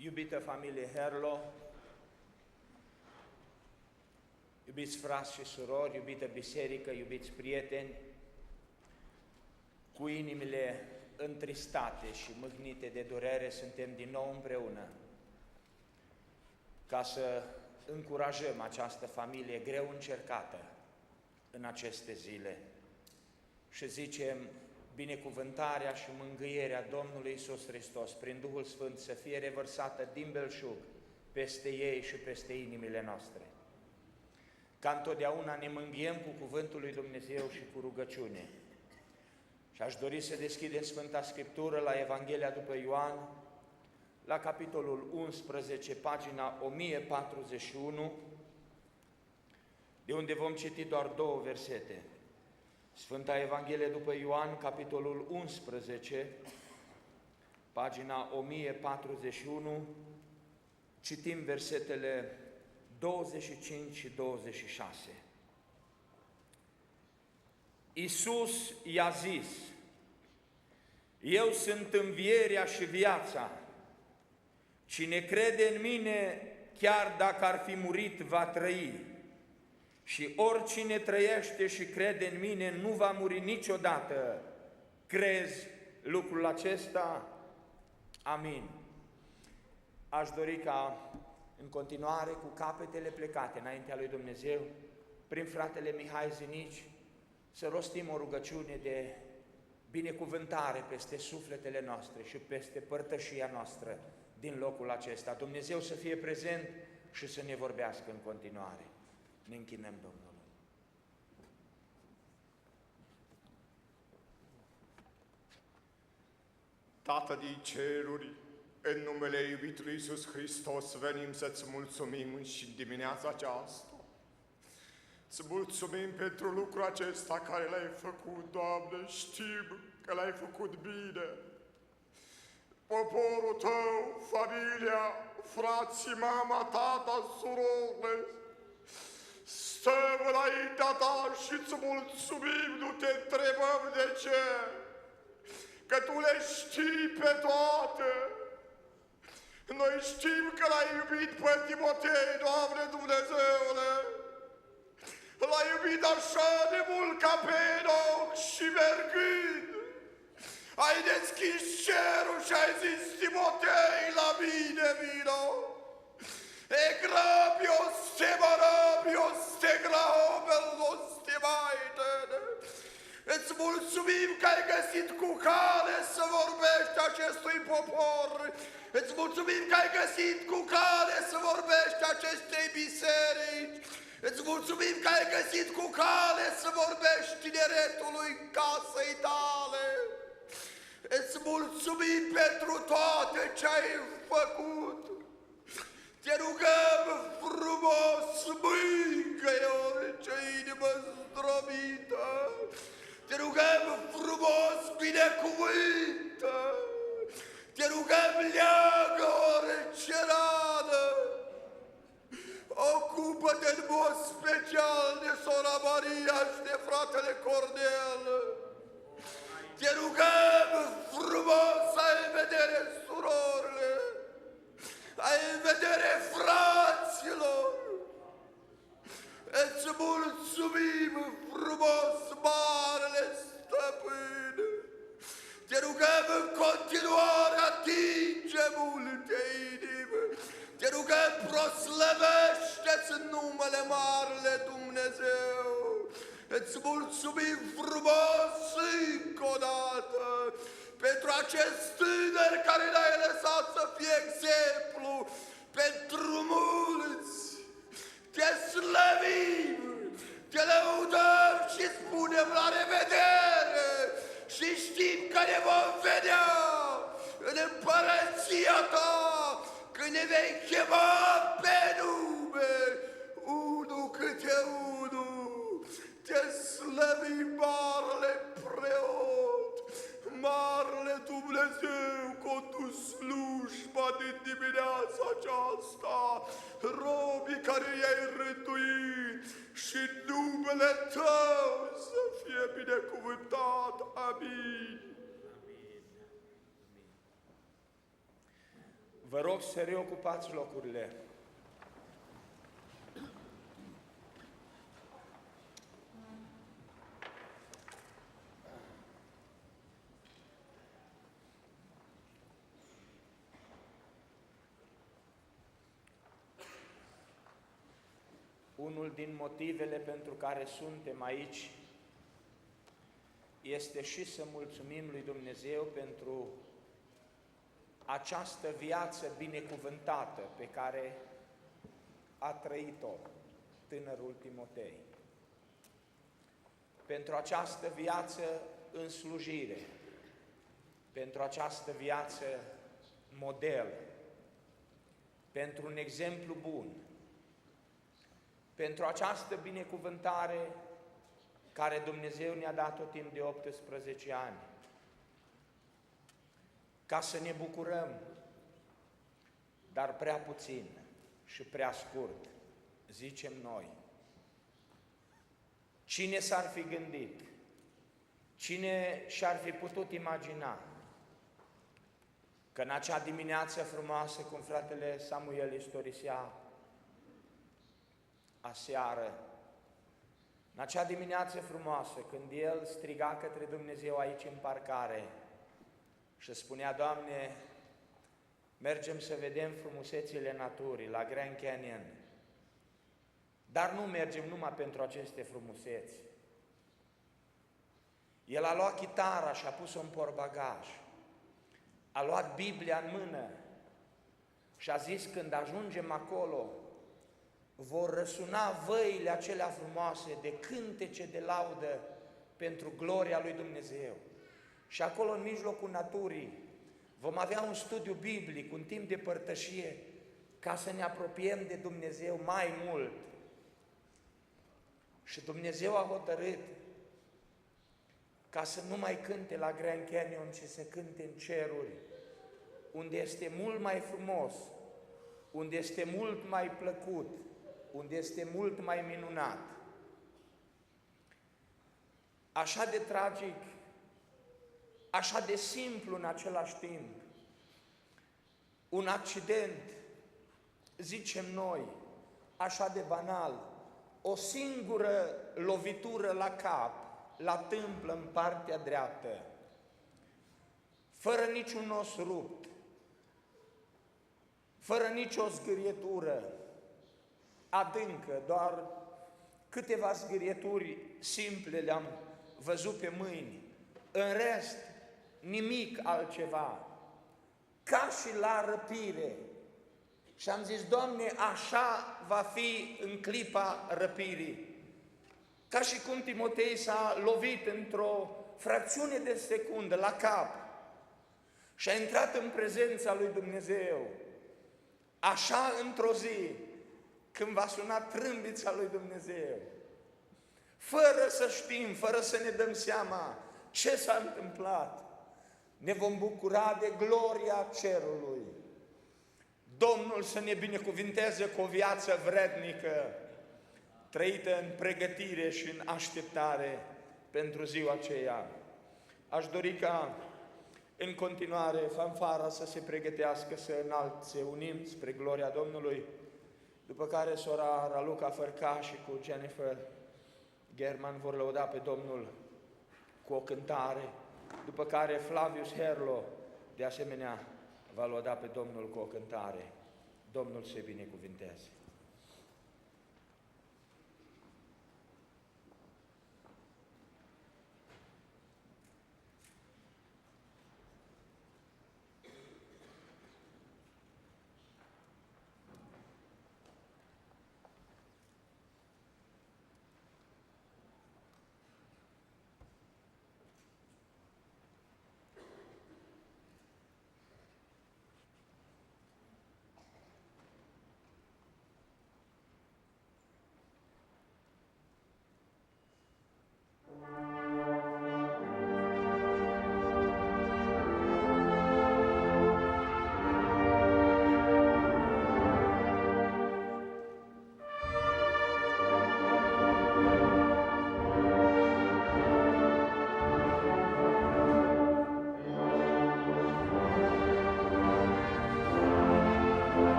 Iubită familie Herlo, iubiți frați și surori, iubită biserică, iubiți prieteni, cu inimile întristate și mâhnite de durere, suntem din nou împreună ca să încurajăm această familie greu încercată în aceste zile și zicem binecuvântarea și mângâierea Domnului Iisus Hristos prin Duhul Sfânt să fie revărsată din belșug peste ei și peste inimile noastre. Ca întotdeauna ne mânghiem cu Cuvântul lui Dumnezeu și cu rugăciune. Și aș dori să deschidem Sfânta Scriptură la Evanghelia după Ioan, la capitolul 11, pagina 1041, de unde vom citi doar două versete. Sfânta Evanghelie după Ioan, capitolul 11, pagina 1041, citim versetele 25 și 26. Iisus i-a zis: Eu sunt învierea și viața. Cine crede în mine, chiar dacă ar fi murit, va trăi. Și oricine trăiește și crede în mine nu va muri niciodată. Crezi lucrul acesta? Amin. Aș dori ca în continuare, cu capetele plecate înaintea lui Dumnezeu, prin fratele Mihai Zinici, să rostim o rugăciune de binecuvântare peste sufletele noastre și peste părtășia noastră din locul acesta. Dumnezeu să fie prezent și să ne vorbească în continuare. Ne închinăm Domnului. Tată din ceruri, în numele iubitului Iisus Hristos venim să-ți mulțumim și în dimineața aceasta. Îți mulțumim pentru lucrul acesta care l-ai făcut, Doamne, știm că l-ai făcut bine. Poporul Tău, familia, frații, mama, tata, surorile, stăm înaintea Ta și îți mulțumim, nu te întrebăm de ce, că Tu le știi pe toate. Noi știm că l-ai iubit pe Timotei, Doamne Dumnezeule, l-ai iubit așa de mult ca pe Enoch și mergând, ai deschis cerul și ai zis, Timotei, la mine vino. E grabios te marabios te graobelos te maitene. Îți mulțumim că ai găsit cu care să vorbești acestui popor. Îți mulțumim că ai găsit cu care să vorbești acestei biserici. Îți mulțumim că ai găsit cu care să vorbești tineretului casei Tale. Îți mulțumim pentru toate ce ai făcut. Te rugăm frumos, mângâie orice inimă zdrobită. Te rugăm frumos, binecuvântă. Te rugăm, leagă orice rană. Ocupă-te în mod special de sora Maria și de fratele Cornel. Te rugăm frumos, ai în vedere surorile, ai în vedere fraților. Îți mulțumim frumos, Marele Stăpân. Te rugăm în continuare, atinge multe inimi. Te rugăm, proslăvește-ți în numele Marele Dumnezeu. Îți mulțumim frumos încă o dată pentru acest tânăr care l-ai lăsat să fie exemplu pentru mulți. Te slăvim, te lăudăm și spunem la revedere și știm că ne vom vedea în împărăția Ta când ne vei chema pe nume, unul câte unul. Te slăvim, Marele Preot, Marele Dumnezeu, conduci slujba din dimineața aceasta, robii care i-ai rânduit și numele Tău să fie binecuvântat. Amin. Vă rog să reocupați locurile. Unul din motivele pentru care suntem aici este și să mulțumim lui Dumnezeu pentru această viață binecuvântată pe care a trăit-o tânărul Timotei. Pentru această viață în slujire, pentru această viață model, pentru un exemplu bun, pentru această binecuvântare care Dumnezeu ne-a dat-o timp de 18 ani, ca să ne bucurăm, dar prea puțin și prea scurt, zicem noi. Cine s-ar fi gândit, cine și-ar fi putut imagina că în acea dimineață frumoasă, cum fratele Samuel istorisea aseară, în acea dimineață frumoasă, când el striga către Dumnezeu aici în parcare și spunea: Doamne, mergem să vedem frumusețile naturii la Grand Canyon, dar nu mergem numai pentru aceste frumuseți. El a luat chitara și a pus-o în portbagaj, a luat Biblia în mână și a zis: când ajungem acolo, vor răsuna văile acelea frumoase de cântece de laudă pentru gloria lui Dumnezeu. Și acolo, în mijlocul naturii, vom avea un studiu biblic, un timp de părtășie, ca să ne apropiem de Dumnezeu mai mult. Și Dumnezeu a hotărât ca să nu mai cânte la Grand Canyon, ci să cânte în ceruri, unde este mult mai frumos, unde este mult mai plăcut, unde este mult mai minunat. Așa de tragic, așa de simplu în același timp, un accident, zicem noi, așa de banal, o singură lovitură la cap, la tâmplă în partea dreaptă, fără niciun os rupt, fără nicio zgârietură adâncă, doar câteva zgârieturi simple le-am văzut pe mâini, în rest nimic altceva, ca și la răpire. Și am zis: Doamne, așa va fi în clipa răpirii. Ca și cum Timotei s-a lovit într-o fracțiune de secundă la cap și a intrat în prezența lui Dumnezeu. Așa, într-o zi, când va suna trâmbița lui Dumnezeu, fără să știm, fără să ne dăm seama ce s-a întâmplat, ne vom bucura de gloria cerului. Domnul să ne binecuvinteze cu o viață vrednică, trăită în pregătire și în așteptare pentru ziua aceea. Aș dori ca în continuare fanfara să se pregătească să înalțe un imn spre gloria Domnului, după care sora Raluca Fărca și cu Jennifer German vor lăuda pe Domnul cu o cântare, după care Flavius Herlo de asemenea va lăuda pe Domnul cu o cântare. Domnul să-i binecuvinteze.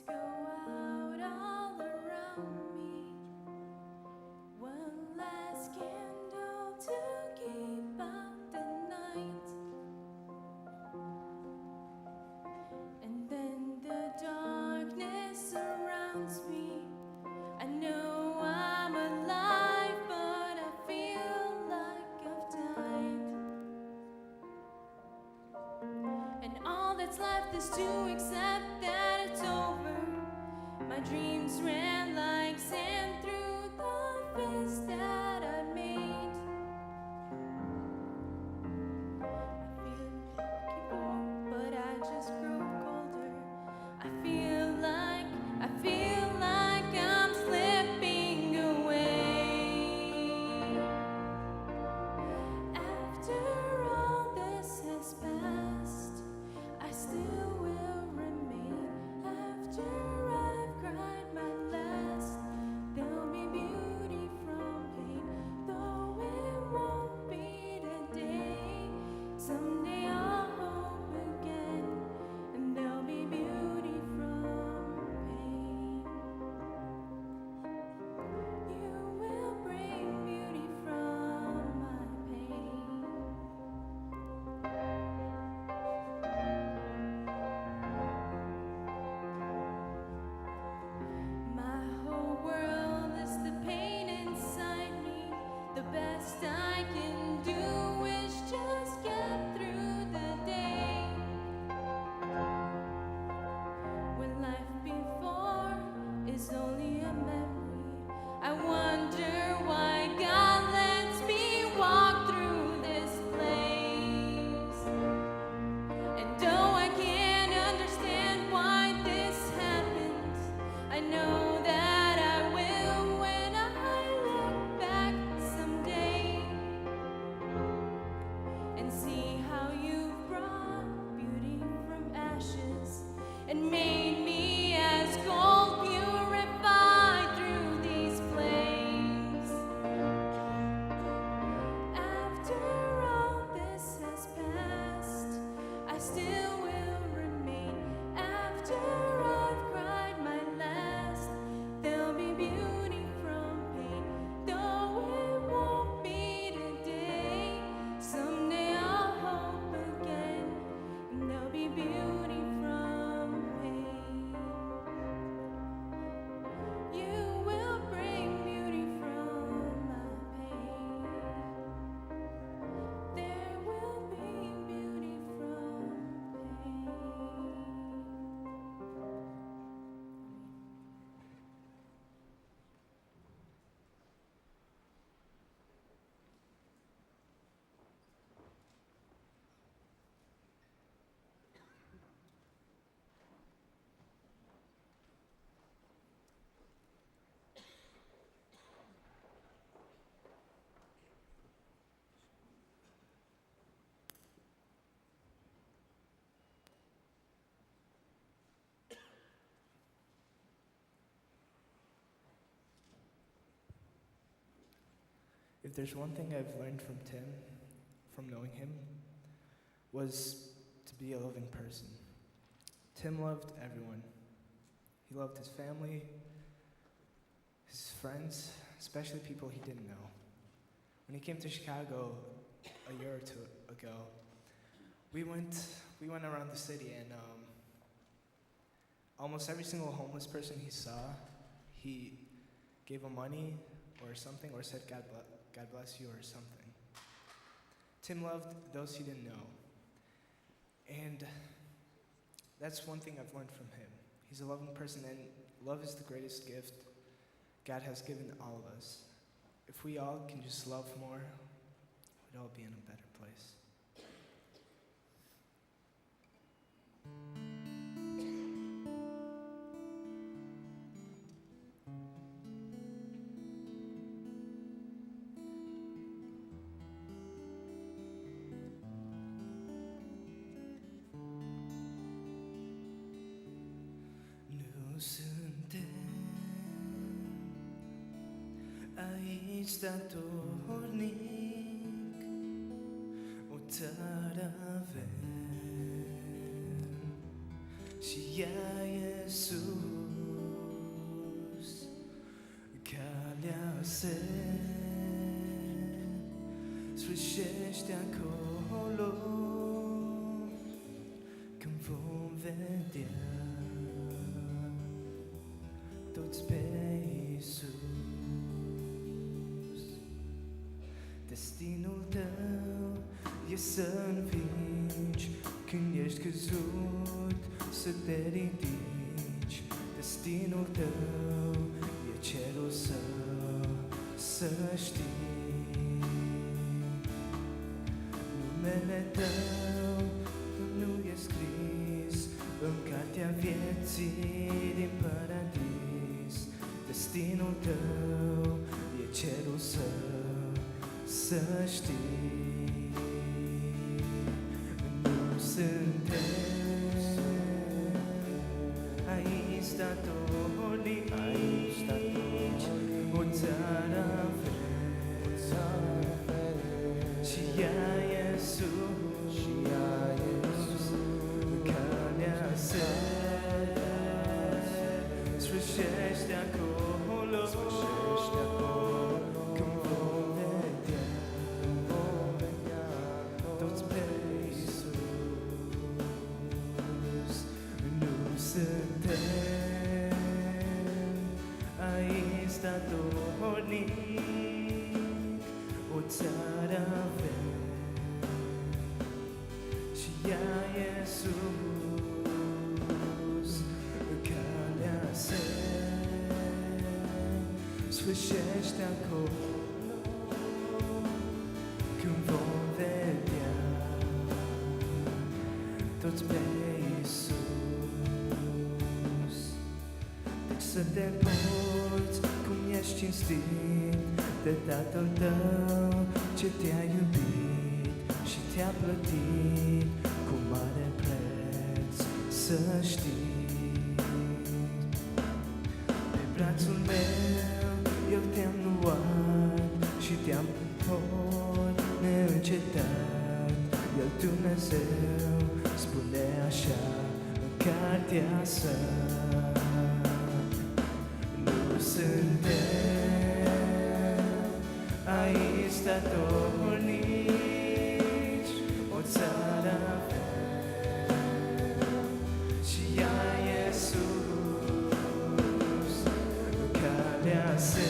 go out all around me. One last candle to keep out the night. And then the darkness surrounds me. I know I'm alive, but I feel like I've died. And all that's left is to accept that it's over. My dreams ran like sand through the fist that I made. I feel like you, but I just grew colder. I feel like I'm slipping away. After all this has passed, I still will remain. After I've cried my last, there'll be beauty from pain. Though it won't be today, someday I'll hope again, and there'll be beauty from pain. You will bring beauty from my pain. My whole world is the pain inside me. The best I can do is just get through the day. When life before is only a memory, I wonder why God lets me walk through this place. And though I can't understand why this happens, I know that I will when I look back someday and see how you've brought beauty from ashes and made me as gold purified through these flames. After all this has passed, I still will remain. After I've cried my last, there'll be beauty from pain. Though it won't be today, someday I'll hope again, and there'll be beauty from pain. You will bring beauty from my pain. There will be beauty from pain. If there's one thing I've learned from Tim, from knowing him, was to be a loving person. Tim loved everyone. He loved his family, his friends, especially people he didn't know. When he came to Chicago a year or two ago, we went around the city, and almost every single homeless person he saw, he gave him money or something, or said God bless you or something. Tim loved those he didn't know. And that's one thing I've learned from him. He's a loving person, and love is the greatest gift God has given all of us. If we all can just love more, we'd all be in a better place. Aici statornic o țară avem și ea e sus. se sfârșește acolo când vom vedea toți pe Iisus. Destinul tău e să învingi când ești căzut, să te ridici. Destinul tău e cerul său, să știi. Numele tău nu e scris în cartea vieții din paradis. Destinul tău e cerul său, să știi. Nu suntem aici statornici, o țară avem și ea e sus, calea se sfârșește acolo când vom vedea toți pe Iisus. Nu suntem aici statornici, o țară avem și ea e sus, calea se sfârșește acolo când vom vedea toți pe Iisus. Deci să te porți cum ești cinstit de Tatăl tău ce te-a iubit și te-a plătit cu mare preț, să știi. Pe brațul meu eu te-am luat și te-am port neîncetat. El Dumnezeu spune așa în cartea sa. Nu suntem aici statornici, o țară avem și ea e sus, calea se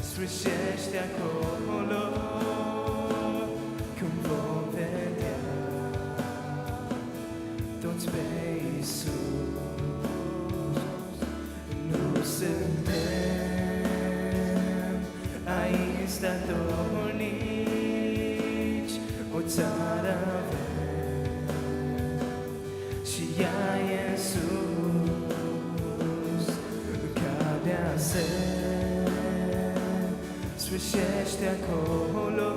sfârșește acolo când vom vedea toți pe Iisus. Nu suntem aici statornici, o țară avem și ea e sus, calea se sfârșește acolo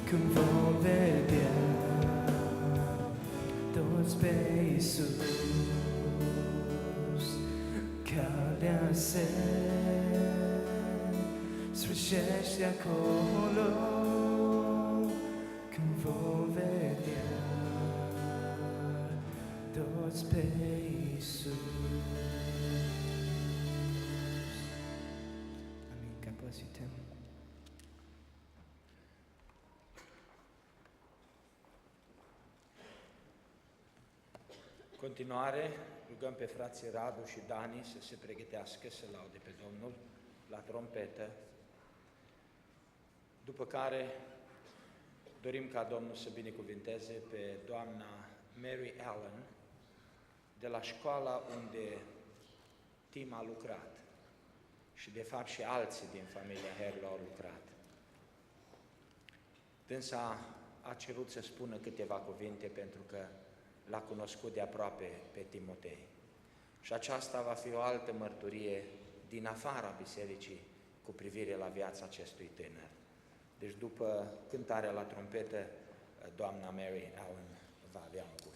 când vom vedea toți pe Iisus. Calea se sfârșește acolo când vom vedea toți pe Iisus. Amin. God bless you, Tim. Continuare, rugăm pe frații Radu și Dani să se pregătească să laude pe Domnul la trompetă, după care dorim ca Domnul să binecuvinteze pe doamna Mary Allen de la școala unde Tim a lucrat și de fapt și alții din familia Herlo au lucrat. Dânsa a cerut să spună câteva cuvinte pentru că l-a cunoscut de aproape pe Timotei. Și aceasta va fi o altă mărturie din afara bisericii cu privire la viața acestui tânăr. Deci după cântarea la trompetă, doamna Mary Allen va avea un cuvânt.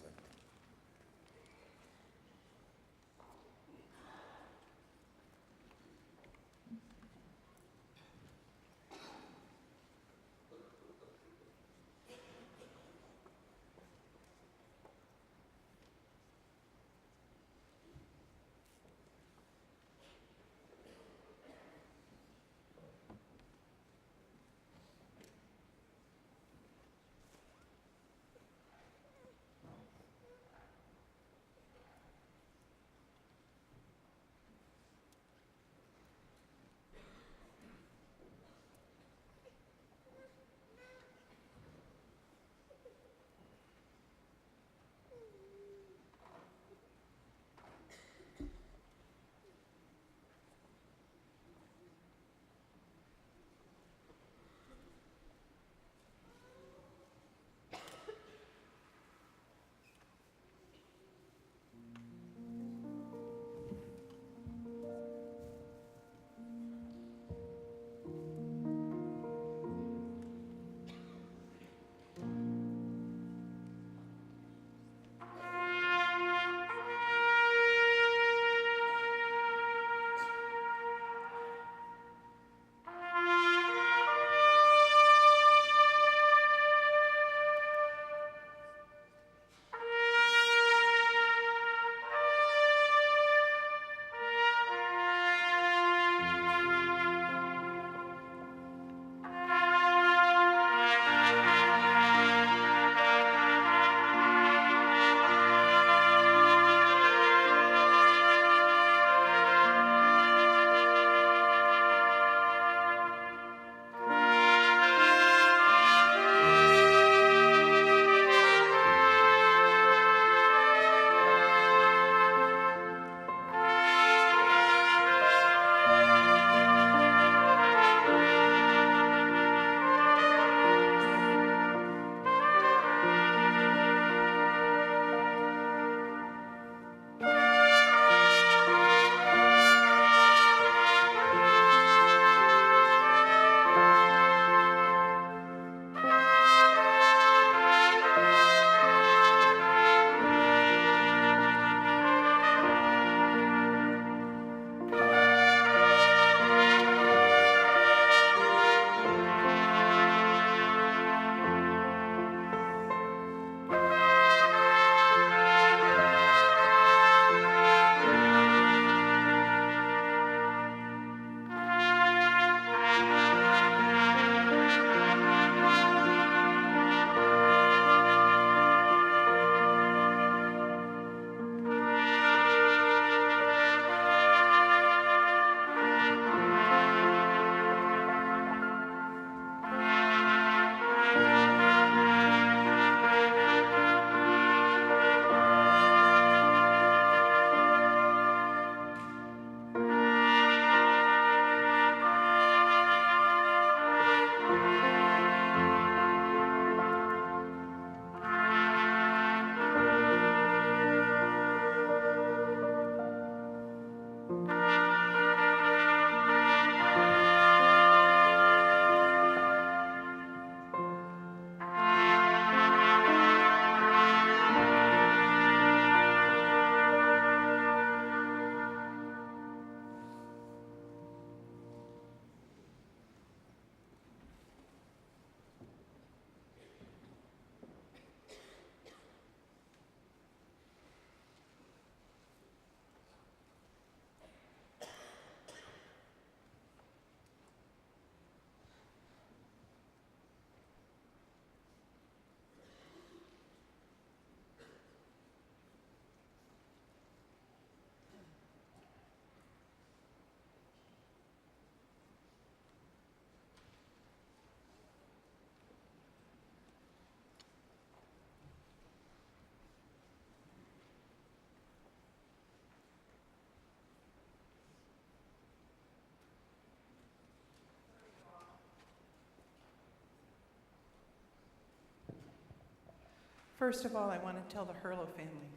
First of all, I want to tell the Herlo family,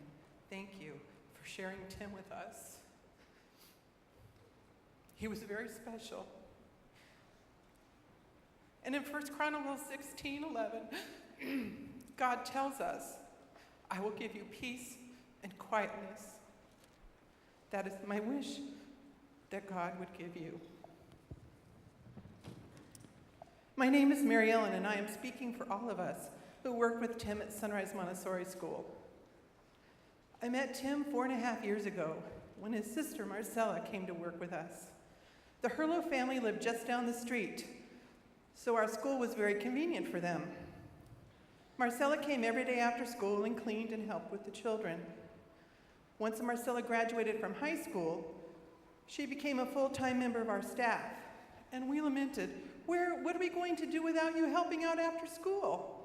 thank you for sharing Tim with us. He was very special. And in 1 Chronicles 16:11, God tells us, I will give you peace and quietness. That is my wish that God would give you. My name is Mary Ellen, and I am speaking for all of us who work with Tim at Sunrise Montessori School. I met Tim 4.5 years ago when his sister Marcella came to work with us. The Herlo family lived just down the street, so our school was very convenient for them. Marcella came every day after school and cleaned and helped with the children. Once Marcella graduated from high school, she became a full-time member of our staff, and we lamented, what are we going to do without you helping out after school?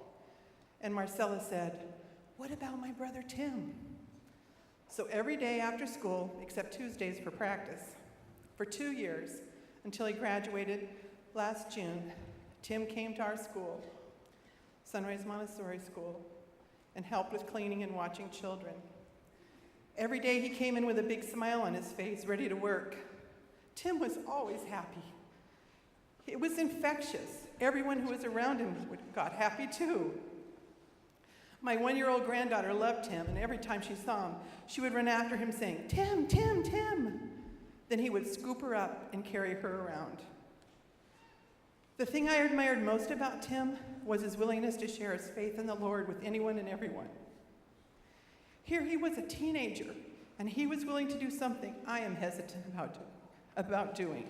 And Marcella said, what about my brother Tim? So every day after school, except Tuesdays for practice, for 2 years, until he graduated last June, Tim came to our school, Sunrise Montessori School, and helped with cleaning and watching children. Every day he came in with a big smile on his face, ready to work. Tim was always happy. It was infectious. Everyone who was around him got happy too. My 1-year-old granddaughter loved Tim, and every time she saw him, she would run after him saying, Tim, Tim, Tim. Then he would scoop her up and carry her around. The thing I admired most about Tim was his willingness to share his faith in the Lord with anyone and everyone. Here he was a teenager, and he was willing to do something I am hesitant about doing.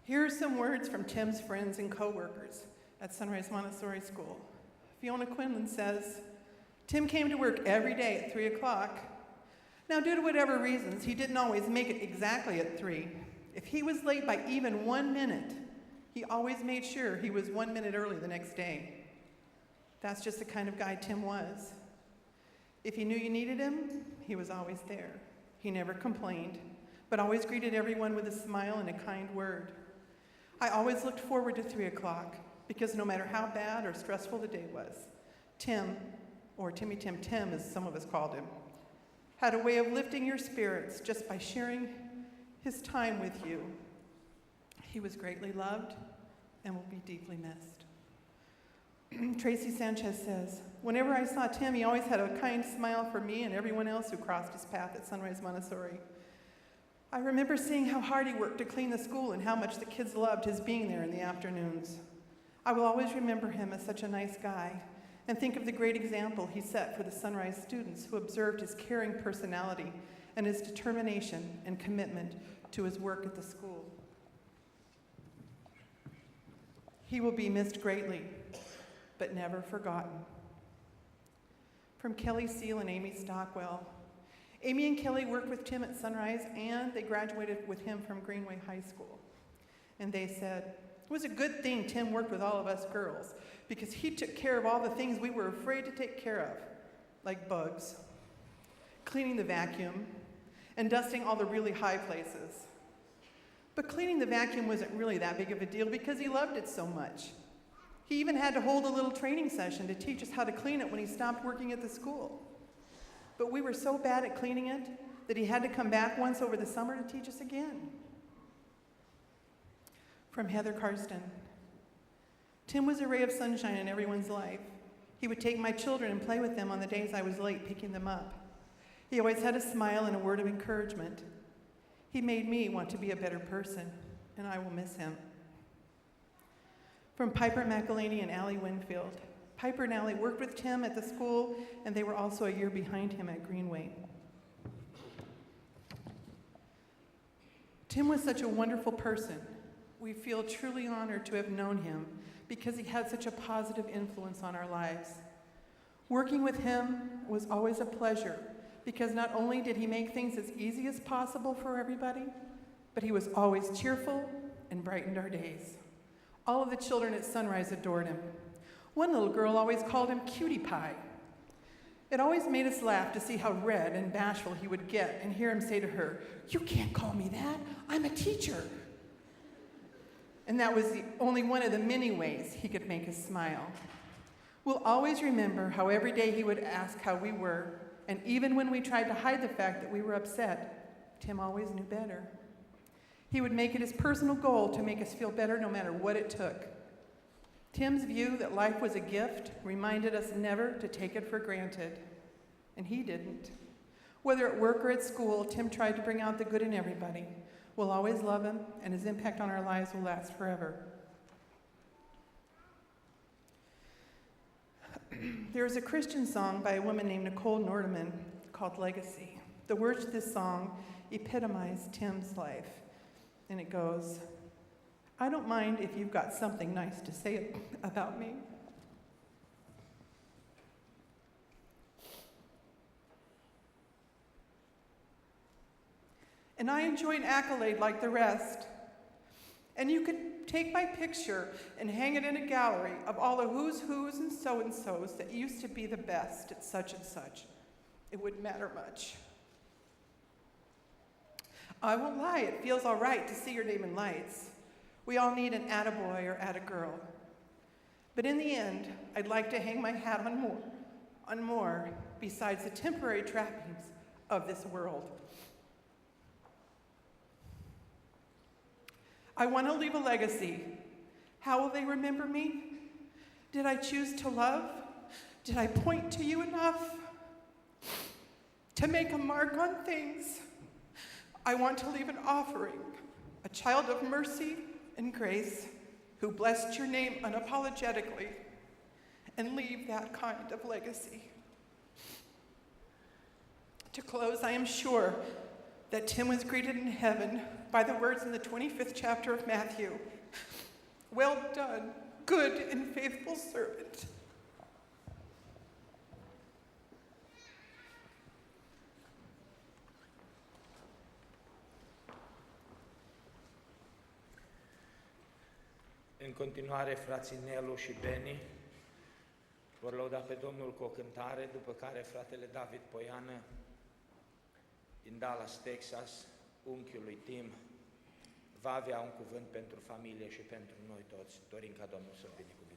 Here are some words from Tim's friends and coworkers at Sunrise Montessori School. Fiona Quinlan says, Tim came to work every day at 3 o'clock. Now, due to whatever reasons, he didn't always make it exactly at 3. If he was late by even 1 minute, he always made sure he was 1 minute early the next day. That's just the kind of guy Tim was. If he knew you needed him, he was always there. He never complained, but always greeted everyone with a smile and a kind word. I always looked forward to 3 o'clock because no matter how bad or stressful the day was, Tim, or Timmy Tim Tim as some of us called him, had a way of lifting your spirits just by sharing his time with you. He was greatly loved and will be deeply missed. Tracy Sanchez says, whenever I saw Tim, he always had a kind smile for me and everyone else who crossed his path at Sunrise Montessori. I remember seeing how hard he worked to clean the school and how much the kids loved his being there in the afternoons. I will always remember him as such a nice guy and think of the great example he set for the Sunrise students who observed his caring personality and his determination and commitment to his work at the school. He will be missed greatly, but never forgotten. From Kelly Seal and Amy Stockwell. Amy and Kelly worked with Tim at Sunrise, and they graduated with him from Greenway High School. And they said, it was a good thing Tim worked with all of us girls, because he took care of all the things we were afraid to take care of, like bugs, cleaning the vacuum, and dusting all the really high places. But cleaning the vacuum wasn't really that big of a deal because he loved it so much. He even had to hold a little training session to teach us how to clean it when he stopped working at the school. But we were so bad at cleaning it that he had to come back once over the summer to teach us again. From Heather Karsten. Tim was a ray of sunshine in everyone's life. He would take my children and play with them on the days I was late picking them up. He always had a smile and a word of encouragement. He made me want to be a better person, and I will miss him. From Piper McElhaney and Allie Winfield. Piper and Allie worked with Tim at the school, and they were also a year behind him at Greenway. Tim was such a wonderful person. We feel truly honored to have known him because he had such a positive influence on our lives. Working with him was always a pleasure because not only did he make things as easy as possible for everybody, but he was always cheerful and brightened our days. All of the children at Sunrise adored him. One little girl always called him Cutie Pie. It always made us laugh to see how red and bashful he would get and hear him say to her, "You can't call me that, I'm a teacher." And that was the only one of the many ways he could make us smile. We'll always remember how every day he would ask how we were, and even when we tried to hide the fact that we were upset, Tim always knew better. He would make it his personal goal to make us feel better no matter what it took. Tim's view that life was a gift reminded us never to take it for granted, and he didn't. Whether at work or at school, Tim tried to bring out the good in everybody. We'll always love him, and his impact on our lives will last forever. There is a Christian song by a woman named Nicole Nordeman called Legacy. The words to this song epitomize Tim's life, and it goes, "I don't mind if you've got something nice to say about me. And I enjoy an accolade like the rest. And you could take my picture and hang it in a gallery of all the who's and so-and-sos that used to be the best at such and such. It wouldn't matter much. I won't lie, it feels all right to see your name in lights. We all need an attaboy or attagirl. But in the end, I'd like to hang my hat on more besides the temporary trappings of this world. I want to leave a legacy. How will they remember me? Did I choose to love? Did I point to you enough? To make a mark on things? I want to leave an offering, a child of mercy and grace who blessed your name unapologetically, and leave that kind of legacy. To close, I am sure that Tim was greeted in heaven by the words in the 25th chapter of Matthew, "Well done, good and faithful servant." În continuare, frații Nelu și Beni vor lăuda pe Domnul cu o cântare, după care fratele David Poiană din Dallas, Texas, unchiul lui Tim, va avea un cuvânt pentru familie și pentru noi toți. Dorim ca Domnul să-l binecuvânteze.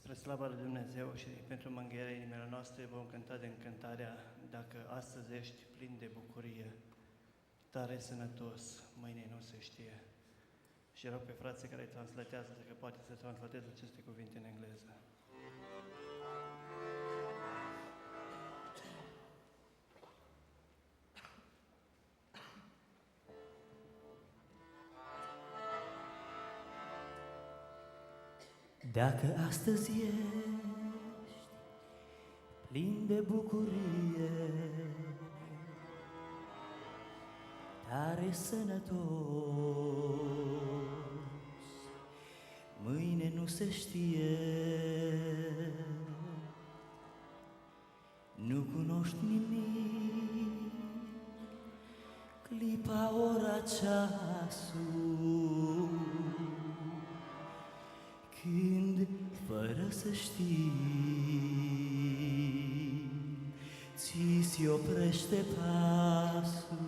Spre slava lui Dumnezeu și pentru mângâierea inimilor noastre vom cânta din cântarea "Dacă astăzi ești plin de bucurie, tare sănătos, mâine nu se știe." Și rog pe frații care translatează, dacă poate să translateze aceste cuvinte în engleză. Dacă astăzi ești plin de bucurie, tare sănătos, mâine nu se știe, nu cunoști nimic, clipa, ora, ceasul, când, fără să știi, ți se oprește pasul.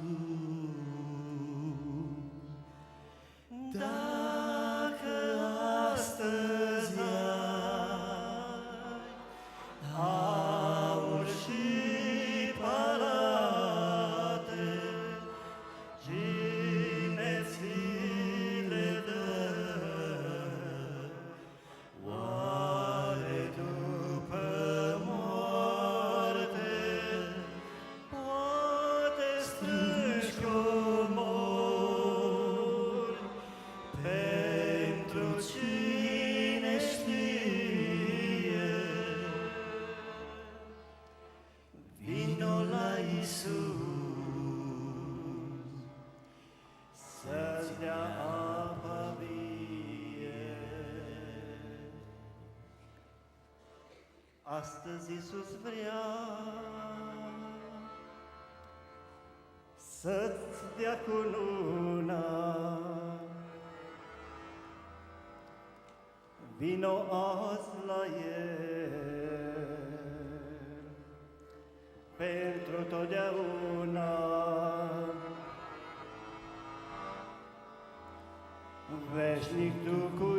cine știe, vino la Iisus să-ți dea apă vie. Astăzi Iisus vrea să-ți dea cununa. Vino azi la El, pentru totdeauna. Veșnic tu cu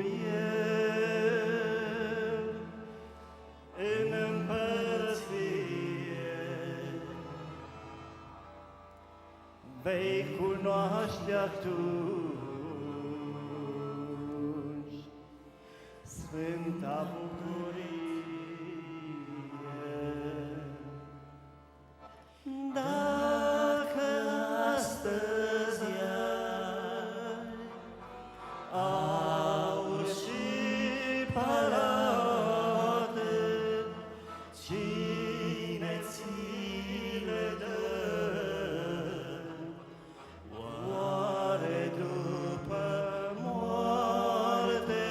El, în împărăție, vei cunoaște atunci sfânta bucurie. Dacă astăzi ai aur și palate, cine ți le dă? Oare după moarte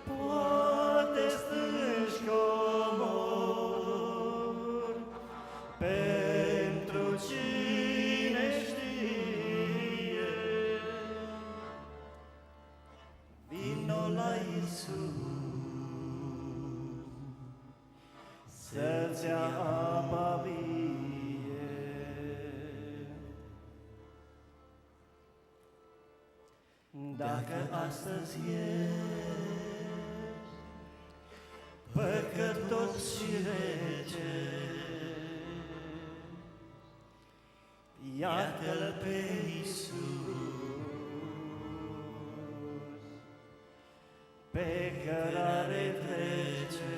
poate strângi comor? Pentru cine știe, vino la Iisus să-ți ia apa vie. Dacă astăzi ești păcătos și rece, iată-L pe Iisus pe cărare trece.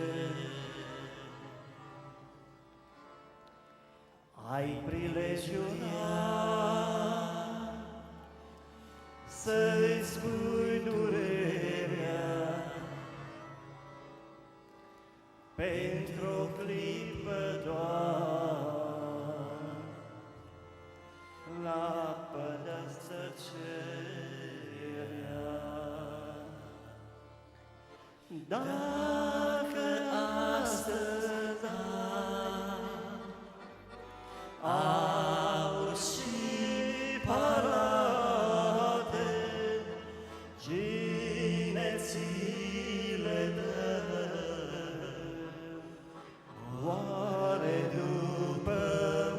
Ai prilejul să-ți spui durerea, pentru o clipă doar la pădăstăcerea. Dacă astăzi aur și palate, cine ți le dă? Oare după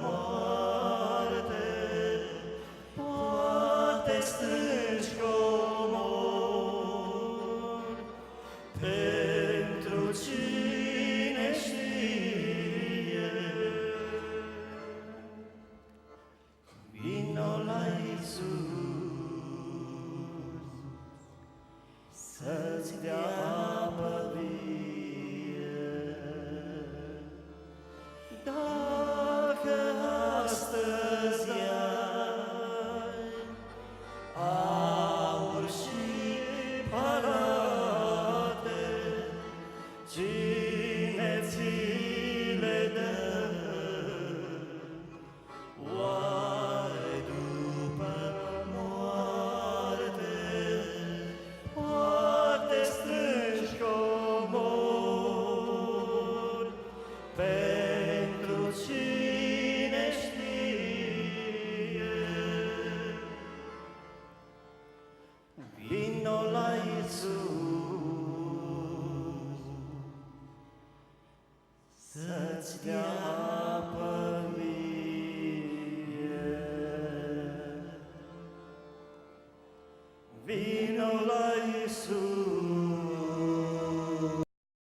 moarte poate strângi comor? Pentru cine știe, vino la Iisus să-ți dea apă vie. Dacă astăzi ai aur și palate, cine ți le dă? Oare după moarte poate strângi comor? Pentru cine știe, vino la Iisus